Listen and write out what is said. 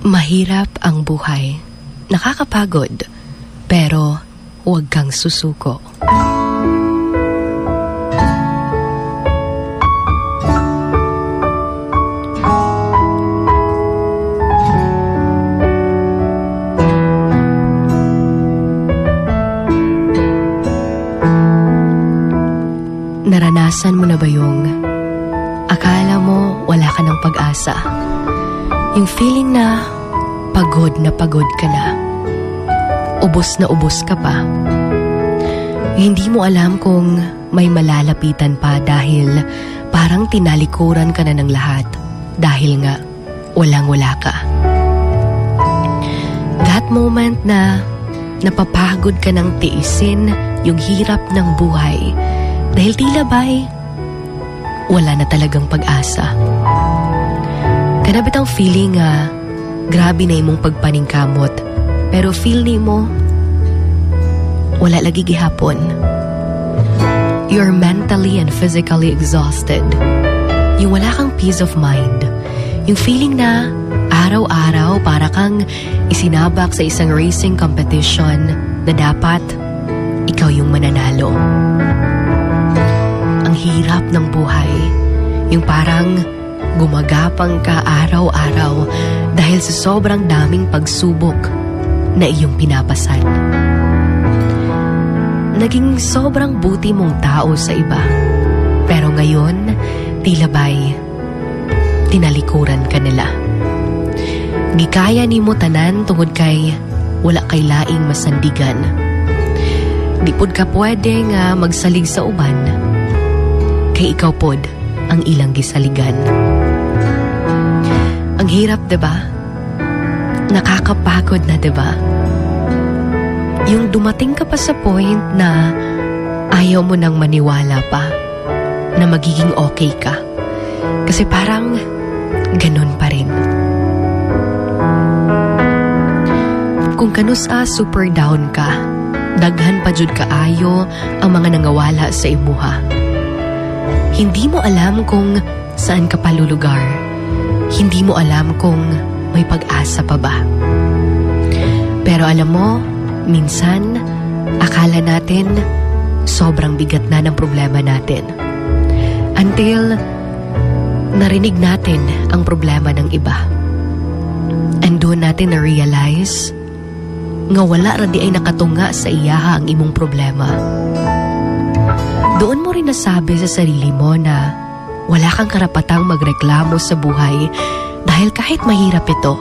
Mahirap ang buhay. Nakakapagod. Pero huwag kang susuko. Naranasan mo na ba yung akala mo wala ka ng pag-asa? Yung feeling na pagod ka na. Ubos na ubos ka pa. Hindi mo alam kung may malalapitan pa dahil parang tinalikuran ka na ng lahat dahil nga walang-wala ka. That moment na napapagod ka ng tiisin yung hirap ng buhay dahil tila ba'y wala na talagang pag-asa. Kanabit ang feeling grabe na imong pagpaningkamot pero feel ni mo wala lagi gihapon. You're mentally and physically exhausted. Yung wala kang peace of mind. Yung feeling na araw-araw para kang isinabak sa isang racing competition na dapat ikaw yung mananalo. Ang hirap ng buhay. Yung parang gumagapang ka araw-araw dahil sa sobrang daming pagsubok na iyong pinapasan. Naging sobrang buti mong tao sa iba. Pero ngayon, tila ba'y tinalikuran ka nila. Gikaya ni mo tanan tungod kay wala kay laing masandigan. Di pod ka pwede nga magsalig sa uban kay ikaw pod ang ilang gisaligan. Ang hirap, diba? Nakakapagod na, diba? Yung dumating ka pa sa point na ayaw mo nang maniwala pa na magiging okay ka. Kasi parang ganun pa rin. Kung kanusa super down ka, daghan pa jud kaayo ang mga nangawala sa imuha. Hindi mo alam kung saan ka palulugar. Hindi mo alam kung may pag-asa pa ba. Pero alam mo, minsan, akala natin sobrang bigat na ng problema natin. Until narinig natin ang problema ng iba. And doon natin na-realize nga wala ra di ay nakatunga sa iyaha ang imong problema. Doon mo rin nasabi sa sarili mo na wala kang karapatang magreklamo sa buhay dahil kahit mahirap ito,